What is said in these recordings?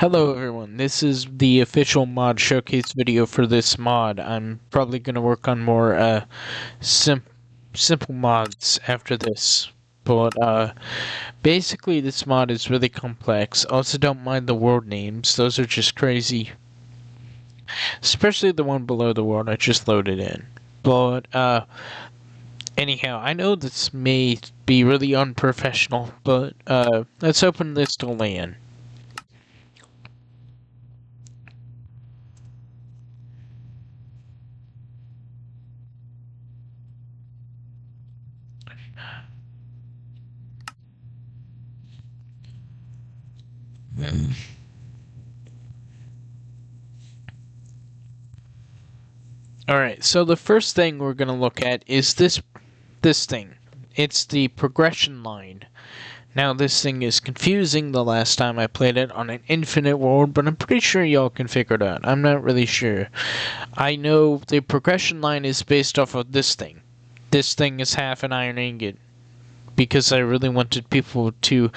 Hello everyone, this is the official mod showcase video for this mod. I'm probably going to work on more simple mods after this. But basically this mod is really complex. Also don't mind the world names, those are just crazy. Especially the one below the world I just loaded in. But anyhow, I know this may be really unprofessional, but let's open this to land. Alright, so the first thing we're going to look at is this thing. It's the progression line. Now this thing is confusing the last time I played it on an infinite world, but I'm pretty sure y'all can figure it out. I'm not really sure. I know the progression line is based off of this thing. This thing is half an iron ingot. Because I really wanted people to,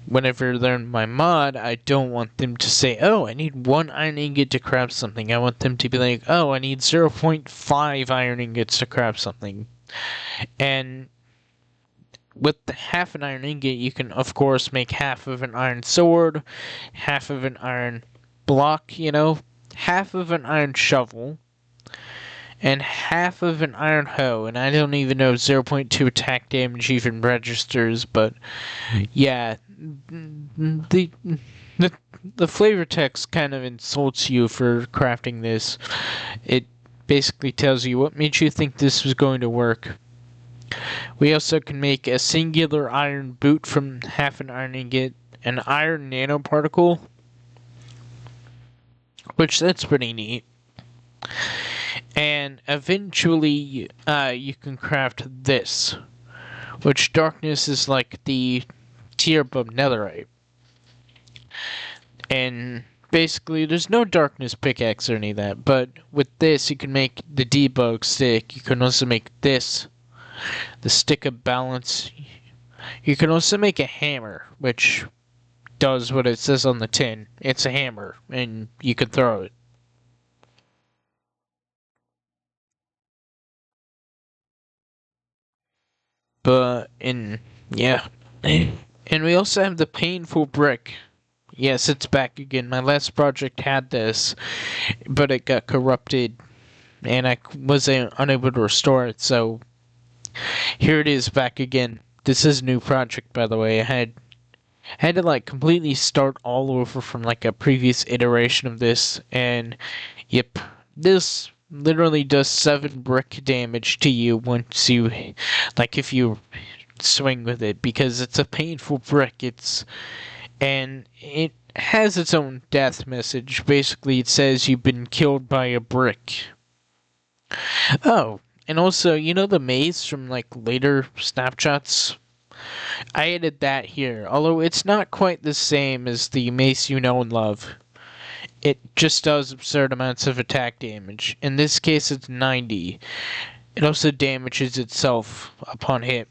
whenever they're in my mod, I don't want them to say, oh, I need 1 iron ingot to craft something. I want them to be like, oh, I need 0.5 iron ingots to craft something. And with the half an iron ingot, you can, of course, make half of an iron sword, half of an iron block, half of an iron shovel, and half of an iron hoe. And I don't even know if 0.2 attack damage even registers, but yeah, the flavor text kind of insults you for crafting this. It basically tells you what made you think this was going to work. We also can make a singular iron boot from half an iron ingot, an iron nanoparticle, which that's pretty neat. And eventually, you can craft this, which darkness is like the tier above netherite. And basically, there's no darkness pickaxe or any of that, but with this, you can make the debug stick. You can also make this, the stick of balance. You can also make a hammer, which does what it says on the tin. It's a hammer, and you can throw it. But, yeah. And we also have the painful brick. Yes, it's back again. My last project had this, but it got corrupted, and I was unable to restore it, so here it is back again. This is a new project, by the way. I had to like completely start all over from like a previous iteration of this, and yep, this literally does 7 brick damage to you once you, like, if you swing with it, because it's a painful brick. And it has its own death message. Basically, it says you've been killed by a brick. Oh, and also, you know the maze from like later snapshots? I added that here, although it's not quite the same as the mace you know and love. It just does absurd amounts of attack damage. In this case, it's 90. It also damages itself upon hit.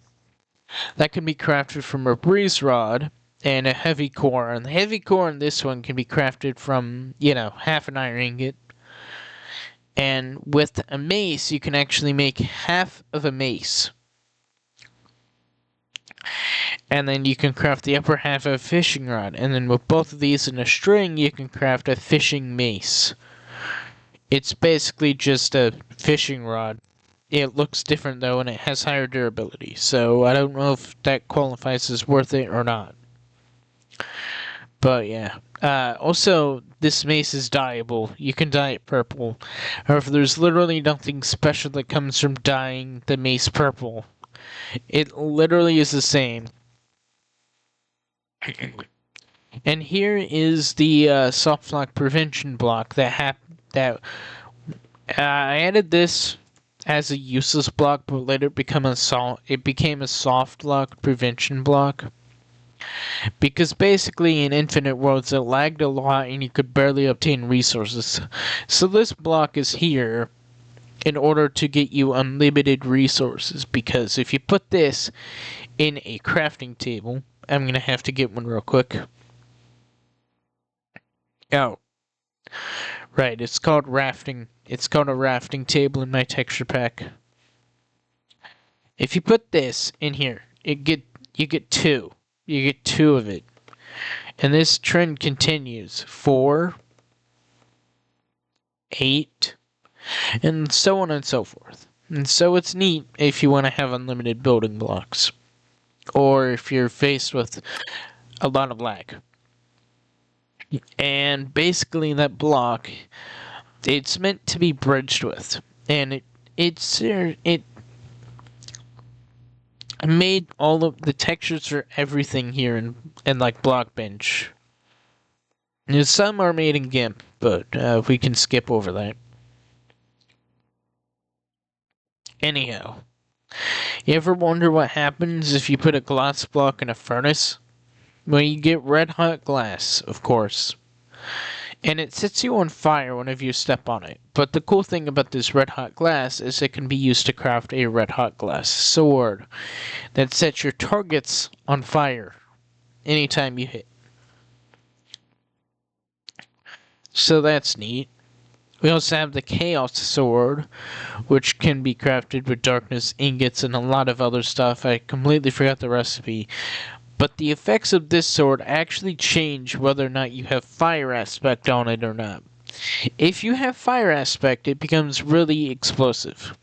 That can be crafted from a breeze rod and a heavy core. And the heavy core in this one can be crafted from, half an iron ingot. And with a mace, you can actually make half of a mace. And then you can craft the upper half of a fishing rod. And then with both of these in a string, you can craft a fishing mace. It's basically just a fishing rod. It looks different though, and it has higher durability. So I don't know if that qualifies as worth it or not. But yeah. Also, this mace is dyeable. You can dye it purple. However, there's literally nothing special that comes from dyeing the mace purple. It literally is the same. And here is the soft lock prevention block that I added this as a useless block, but later became a soft lock prevention block. Because basically in Infinite Worlds it lagged a lot and you could barely obtain resources. So this block is here in order to get you unlimited resources, because if you put this in a crafting table, I'm going to have to get one real quick. Oh, right. It's called rafting. It's called a rafting table in my texture pack. If you put this in here, you get two. You get two of it. And this trend continues. 4, 8, and so on and so forth. And so it's neat if you want to have unlimited building blocks. Or if you're faced with a lot of lag. And basically that block, it's meant to be bridged with. And it made all of the textures for everything here in like Blockbench. And some are made in GIMP, but we can skip over that. Anyhow, you ever wonder what happens if you put a glass block in a furnace? Well, you get red hot glass, of course. And it sets you on fire whenever you step on it. But the cool thing about this red hot glass is it can be used to craft a red hot glass sword that sets your targets on fire anytime you hit. So that's neat. We also have the Chaos Sword, which can be crafted with darkness ingots and a lot of other stuff. I completely forgot the recipe. But the effects of this sword actually change whether or not you have fire aspect on it or not. If you have fire aspect, it becomes really explosive.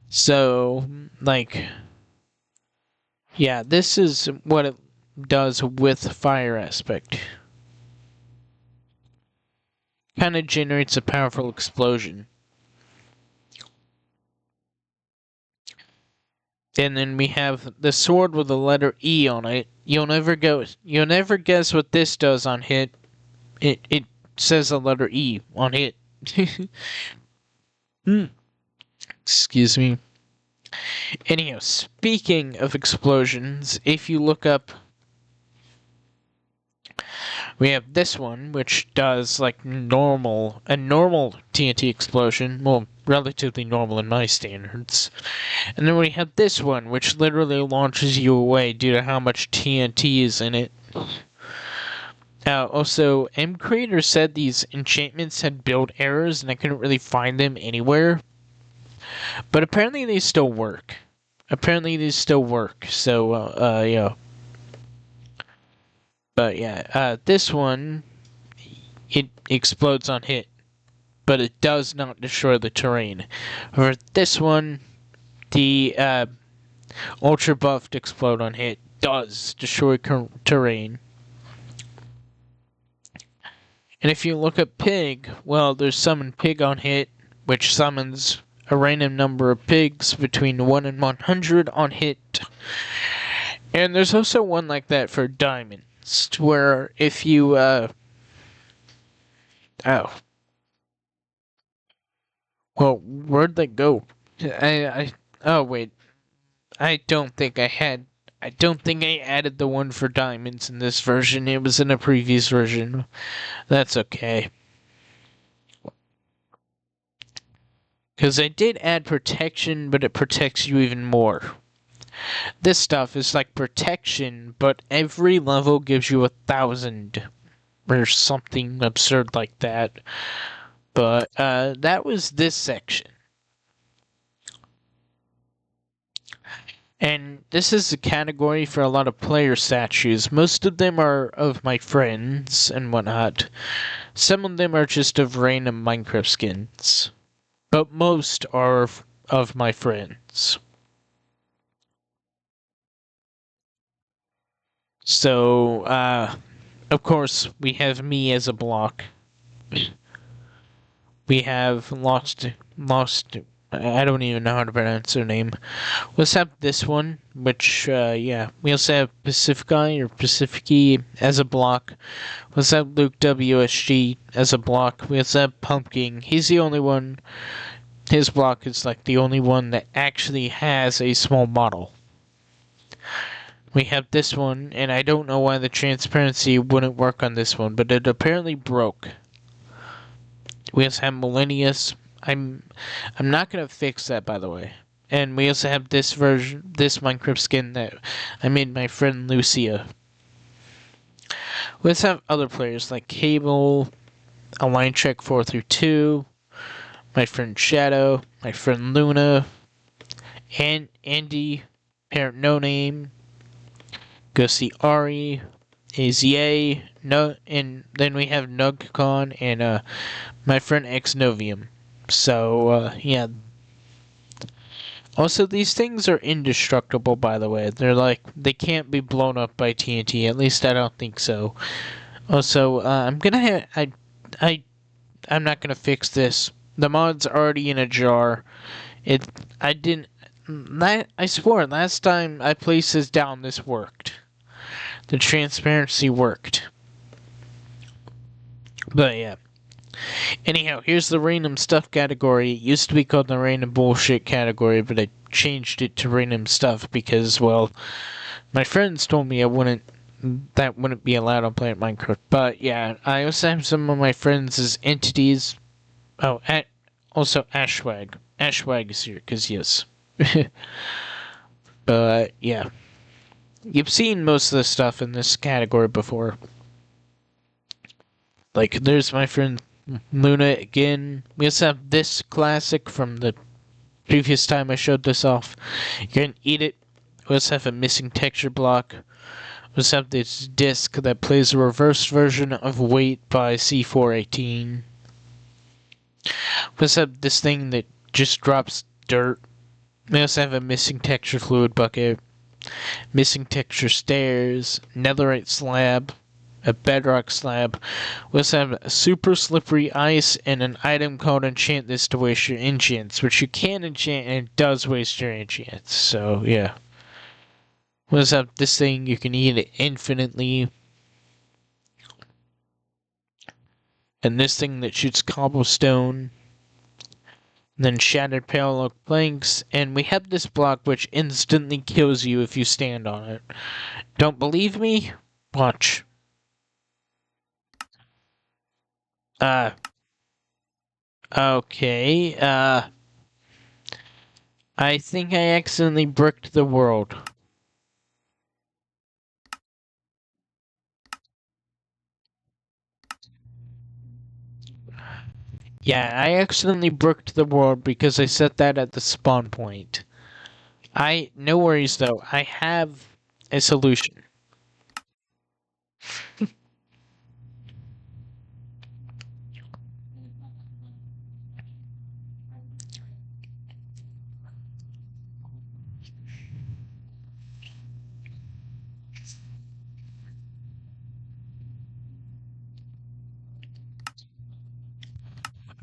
So, like, yeah, this is what it does with fire aspect. Kind of generates a powerful explosion. And then we have the sword with the letter E on it. You'll never guess what this does on hit. It says the letter E on hit. Excuse me. Anyhow, speaking of explosions, if you look up, we have this one, which does like a normal TNT explosion. Well, relatively normal in my standards. And then we have this one, which literally launches you away due to how much TNT is in it. Also, M Creator said these enchantments had build errors and I couldn't really find them anywhere. But apparently they still work. So, yeah. But yeah, this one, it explodes on hit. But it does not destroy the terrain. For this one, the ultra buffed explode on hit does destroy terrain. And if you look at pig, well, there's summon pig on hit, which summons a random number of pigs between 1 and 100 on hit. And there's also one like that for diamonds, where if you, well, where'd they go? Oh wait, I don't think I added the one for diamonds in this version. It was in a previous version. That's okay. Because I did add protection, but it protects you even more. This stuff is like protection, but every level gives you 1,000. Or something absurd like that. But that was this section. And this is a category for a lot of player statues. Most of them are of my friends and whatnot. Some of them are just of random Minecraft skins. But most are of my friends. So, of course, we have me as a block. We have lost. I don't even know how to pronounce her name. Let's have this one, which, yeah. We also have Pacifici or Pacifici as a block. Let's have Luke WSG as a block. We also have Pumpkin. He's the only one. His block is like the only one that actually has a small model. We have this one, and I don't know why the transparency wouldn't work on this one, but it apparently broke. We also have Millennius. I'm not gonna fix that, by the way. And we also have this version, this Minecraft skin that I made my friend Lucia. We also have other players like Cable, Align Check 4 through 2, my friend Shadow, my friend Luna, and Andy, Parent No Name, Go see Ari, AZA, no, and then we have NugCon and my friend Xnovium. So yeah. Also, these things are indestructible. By the way, they can't be blown up by TNT. At least I don't think so. Also, I'm not gonna fix this. The mod's already in a jar. It I didn't. I swore last time I placed this down, this worked. The transparency worked. But yeah. Anyhow, here's the random stuff category. It used to be called the random bullshit category, but I changed it to random stuff because, well, my friends told me that wouldn't be allowed on Planet Minecraft. But yeah, I also have some of my friends as entities. Oh, also Ashwag. Ashwag is here, because yes. But yeah. You've seen most of the stuff in this category before. Like, there's my friend Luna again. We also have this classic from the previous time I showed this off. You can eat it. We also have a missing texture block. We also have this disc that plays a reversed version of Wait by C418. We also have this thing that just drops dirt. We also have a missing texture fluid bucket, missing texture stairs, netherite slab, a bedrock slab. We also have a super slippery ice and an item called enchant this to waste your enchants, which you can enchant and it does waste your enchants. So yeah. We also have this thing, you can eat it infinitely. And this thing that shoots cobblestone. And then shattered parallel planks, and we have this block which instantly kills you if you stand on it. Don't believe me? Watch. Okay, I think I accidentally bricked the world. Yeah, I accidentally bricked the world because I set that at the spawn point. No worries though, I have a solution.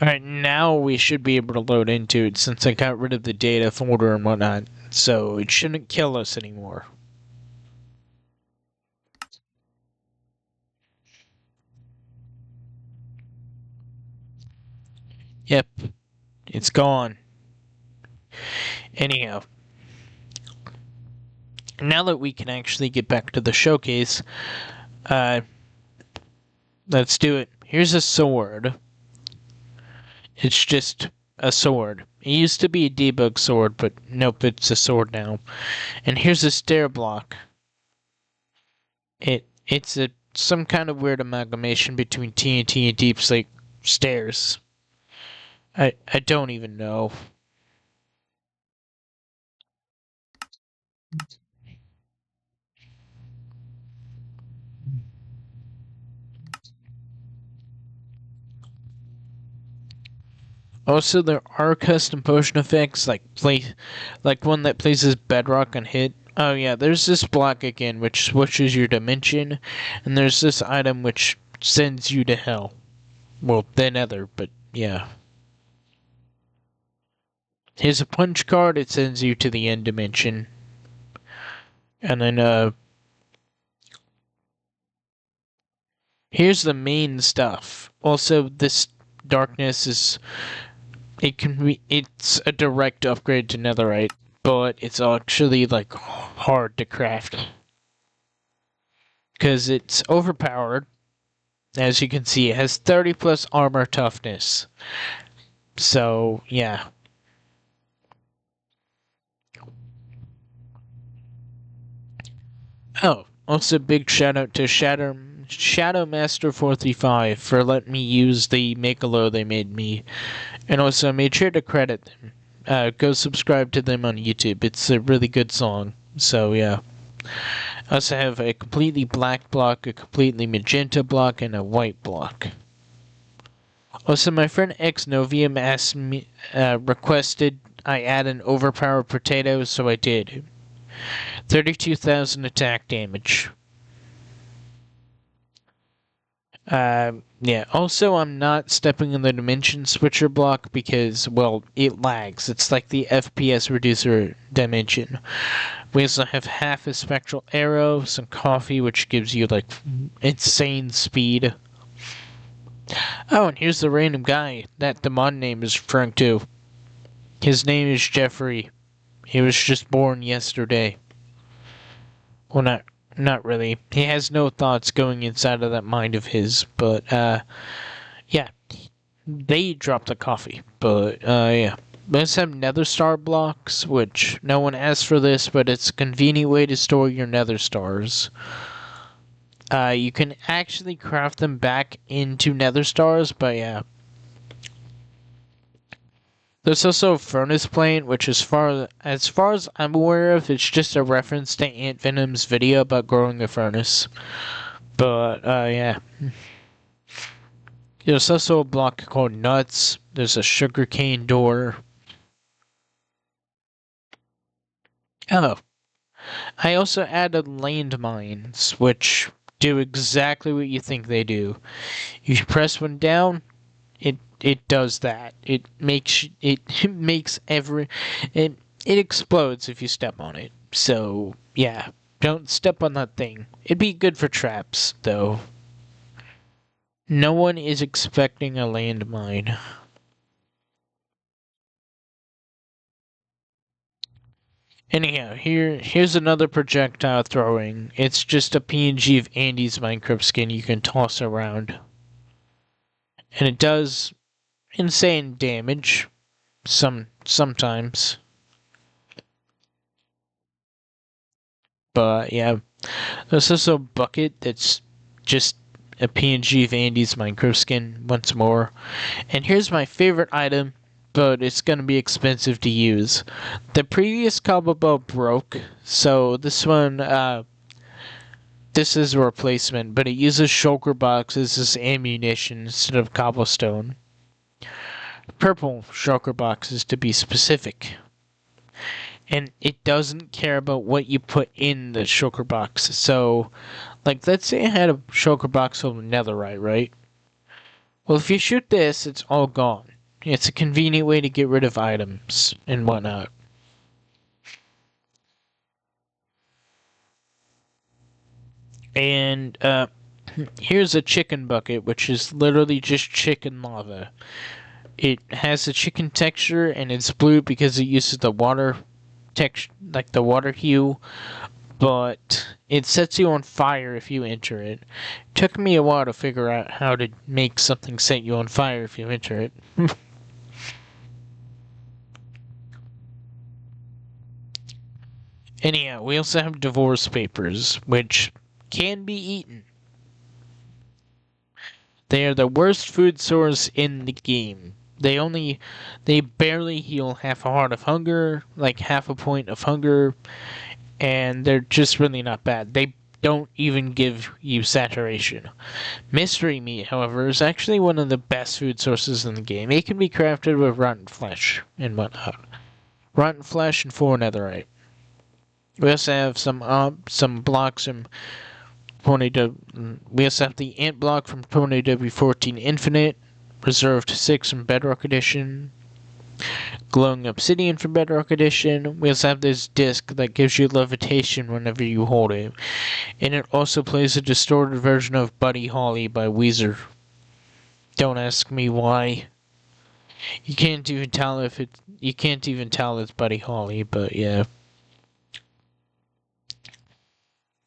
Alright, now we should be able to load into it since I got rid of the data folder and whatnot, so it shouldn't kill us anymore. Yep, it's gone. Anyhow, now that we can actually get back to the showcase, let's do it. Here's a sword. It's just a sword. It used to be a debug sword, but nope, it's a sword now. And here's a stair block. It's some kind of weird amalgamation between TNT and Deep Slate stairs. I don't even know. Also, there are custom potion effects, like one that places bedrock on hit. Oh yeah, there's this block again, which switches your dimension, and there's this item which sends you to hell. Well, the nether, but yeah. Here's a punch card, it sends you to the end dimension. And then, here's the main stuff. Also, this darkness is it's a direct upgrade to netherite, but it's actually like hard to craft because it's overpowered. As you can see, it has 30 plus armor toughness. So yeah, Oh, also big shout out to Shadow Master 435 for letting me use the Makalo they made me, and also made sure to credit them. Go subscribe to them on YouTube. It's a really good song. So yeah. I also have a completely black block, a completely magenta block, and a white block. Also, my friend X Novium asked me, requested I add an overpowered potato, so I did. 32,000 attack damage. Yeah. Also, I'm not stepping in the dimension switcher block because, well, it lags. It's like the FPS reducer dimension. We also have half a spectral arrow, some coffee, which gives you like insane speed. Oh, and here's the random guy that the mod name is referring to. His name is Jeffrey. He was just born yesterday. Well, not really. He has no thoughts going inside of that mind of his, but yeah, they dropped the coffee. But yeah. Let's have nether star blocks, which no one asked for this, but it's a convenient way to store your nether stars. You can actually craft them back into nether stars, but yeah. There's also a furnace plane, which as far as I'm aware of, it's just a reference to Ant Venom's video about growing a furnace. But yeah. There's also a block called nuts. There's a sugarcane door. Oh, I also added landmines, which do exactly what you think they do. You press one down, it does that. It makes it explodes if you step on it. So yeah, don't step on that thing. It'd be good for traps, though. No one is expecting a landmine. Anyhow, here's another projectile throwing. It's just a PNG of Andy's Minecraft skin you can toss around. And it does insane damage. Sometimes. But yeah. There's also a bucket that's just a PNG of Andy's Minecraft skin once more. And here's my favorite item, but it's going to be expensive to use. The previous cobble bow broke, so this one, this is a replacement, but it uses shulker boxes as ammunition instead of cobblestone. Purple shulker boxes to be specific. And it doesn't care about what you put in the shulker box. So, like, let's say I had a shulker box full of netherite, right? Well, if you shoot this, it's all gone. It's a convenient way to get rid of items and whatnot. And here's a chicken bucket, which is literally just chicken lava. It has a chicken texture, and it's blue because it uses the water texture, like the water hue. But it sets you on fire if you enter it. Took me a while to figure out how to make something set you on fire if you enter it. Anyhow, we also have divorce papers, which can be eaten. They are the worst food source in the game. They barely heal half a heart of hunger, like half a point of hunger, and they're just really not bad. They don't even give you saturation. Mystery meat, however, is actually one of the best food sources in the game. It can be crafted with rotten flesh and whatnot. Rotten flesh and 4 netherite. We also have some blocks from we also have the ant block from Pony W14 Infinite, reserved 6 from Bedrock Edition, glowing obsidian from Bedrock Edition. We also have this disc that gives you levitation whenever you hold it, and it also plays a distorted version of Buddy Holly by Weezer. Don't ask me why. You can't even tell it's Buddy Holly, but yeah.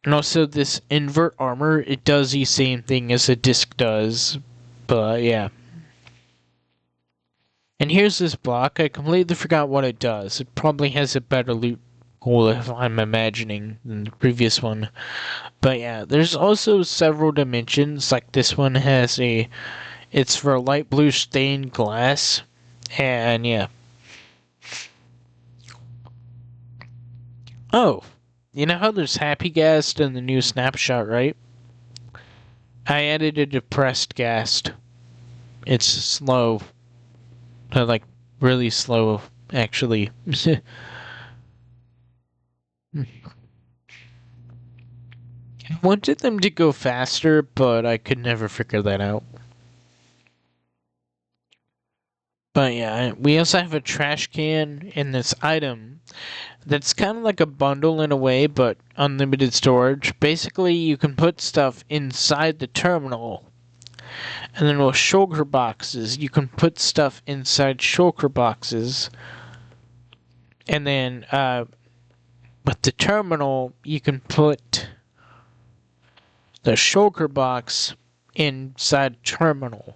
And also this invert armor, it does the same thing as a disc does. But yeah. And here's this block. I completely forgot what it does. It probably has a better loot cool if I'm imagining than the previous one. But yeah, there's also several dimensions. Like this one has a, it's for light blue stained glass, and yeah. Oh, you know how there's happy ghast in the new snapshot, right? I added a depressed ghast. It's slow, like really slow, actually. I wanted them to go faster, but I could never figure that out. But yeah, we also have a trash can in this item that's kind of like a bundle in a way, but unlimited storage. Basically, you can put stuff inside the terminal. And then with shulker boxes, you can put stuff inside shulker boxes. And then with the terminal, you can put the shulker box inside terminal.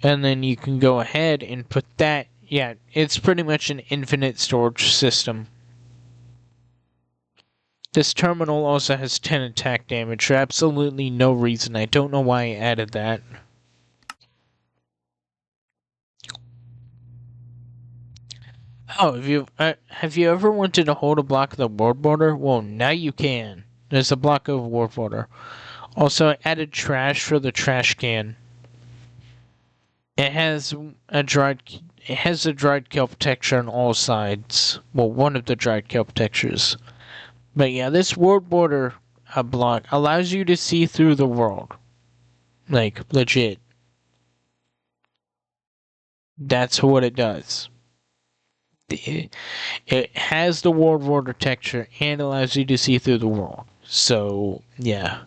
And then you can go ahead and put that. Yeah, it's pretty much an infinite storage system. This terminal also has 10 attack damage for absolutely no reason. I don't know why I added that. Oh, have you ever wanted to hold a block of the world border? Well, now you can. There's a block of world border. Also, I added trash for the trash can. It has a dried kelp texture on all sides. Well, one of the dried kelp textures. But yeah, this world border block allows you to see through the world. Like, legit. That's what it does. It has the world border texture and allows you to see through the world. So, yeah.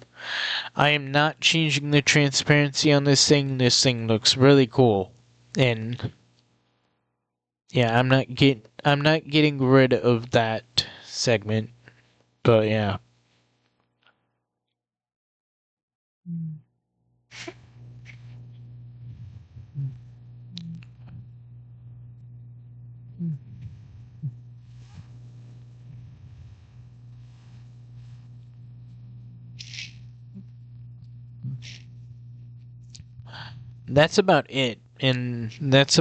I am not changing the transparency on this thing. This thing looks really cool. And yeah, I'm not getting rid of that segment. But yeah. That's about it. And that's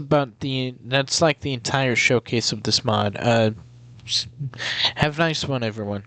like the entire showcase of this mod. Have a nice one, everyone.